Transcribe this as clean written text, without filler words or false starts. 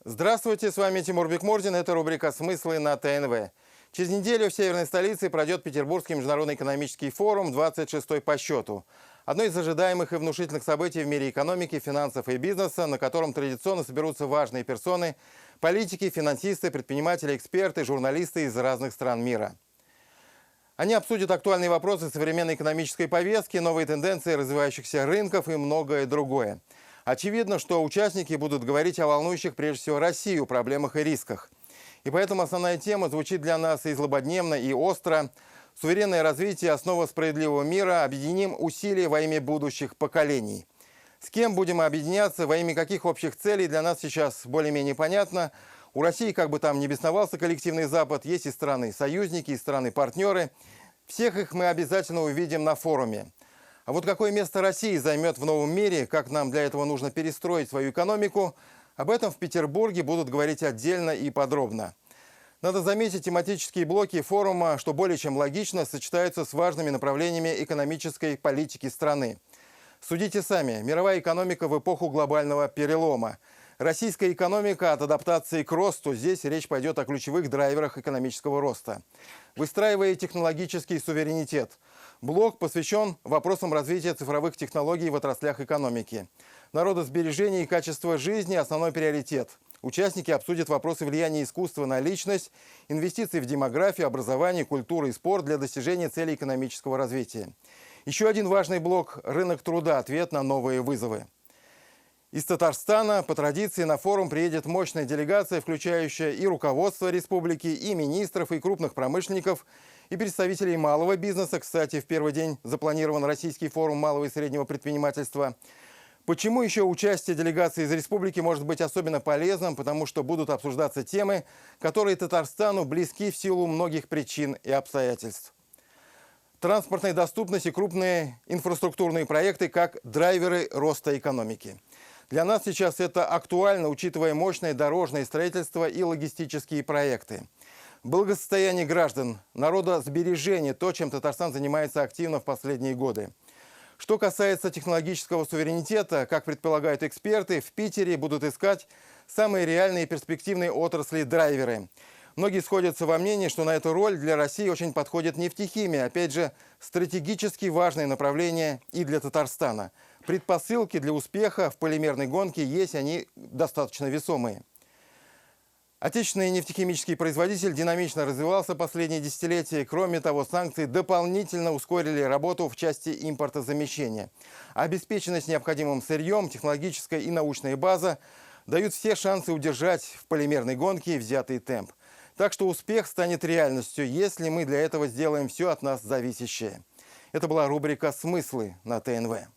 Здравствуйте, с вами Тимур Бекмурзин. Это рубрика «Смыслы» на ТНВ. Через неделю в северной столице пройдет Петербургский международный экономический форум, 26-й по счету. Одно из ожидаемых и внушительных событий в мире экономики, финансов и бизнеса, на котором традиционно соберутся важные персоны – политики, финансисты, предприниматели, эксперты, журналисты из разных стран мира. Они обсудят актуальные вопросы современной экономической повестки, новые тенденции развивающихся рынков и многое другое. Очевидно, что участники будут говорить о волнующих прежде всего Россию проблемах и рисках. И поэтому основная тема звучит для нас и злободневно, и остро. Суверенное развитие – основа справедливого мира. Объединим усилия во имя будущих поколений. С кем будем объединяться, во имя каких общих целей, для нас сейчас более-менее понятно. У России, как бы там ни бесновался коллективный Запад, есть и страны-союзники, и страны-партнеры. Всех их мы обязательно увидим на форуме. А вот какое место Россия займет в новом мире, как нам для этого нужно перестроить свою экономику, об этом в Петербурге будут говорить отдельно и подробно. Надо заметить, тематические блоки форума, что более чем логично, сочетаются с важными направлениями экономической политики страны. Судите сами, мировая экономика в эпоху глобального перелома. Российская экономика от адаптации к росту. Здесь речь пойдет о ключевых драйверах экономического роста. Выстраивая технологический суверенитет. Блок посвящен вопросам развития цифровых технологий в отраслях экономики. Народосбережение и качество жизни – основной приоритет. Участники обсудят вопросы влияния искусства на личность, инвестиций в демографию, образование, культуру и спорт для достижения целей экономического развития. Еще один важный блок – рынок труда, ответ на новые вызовы. Из Татарстана по традиции на форум приедет мощная делегация, включающая и руководство республики, и министров, и крупных промышленников, и представителей малого бизнеса. Кстати, в первый день запланирован российский форум малого и среднего предпринимательства. Почему еще участие делегации из республики может быть особенно полезным? Потому что будут обсуждаться темы, которые Татарстану близки в силу многих причин и обстоятельств. Транспортная доступность и крупные инфраструктурные проекты как драйверы роста экономики. Для нас сейчас это актуально, учитывая мощное дорожное строительство и логистические проекты. Благосостояние граждан, народосбережение – то, чем Татарстан занимается активно в последние годы. Что касается технологического суверенитета, как предполагают эксперты, в Питере будут искать самые реальные и перспективные отрасли-драйверы. Многие сходятся во мнении, что на эту роль для России очень подходит нефтехимия. Опять же, стратегически важное направление и для Татарстана. Предпосылки для успеха в полимерной гонке есть, они достаточно весомые. Отечественный нефтехимический производитель динамично развивался последние десятилетия. Кроме того, санкции дополнительно ускорили работу в части импортозамещения. Обеспеченность необходимым сырьем, технологическая и научная база дают все шансы удержать в полимерной гонке взятый темп. Так что успех станет реальностью, если мы для этого сделаем все от нас зависящее. Это была рубрика «Смыслы» на ТНВ.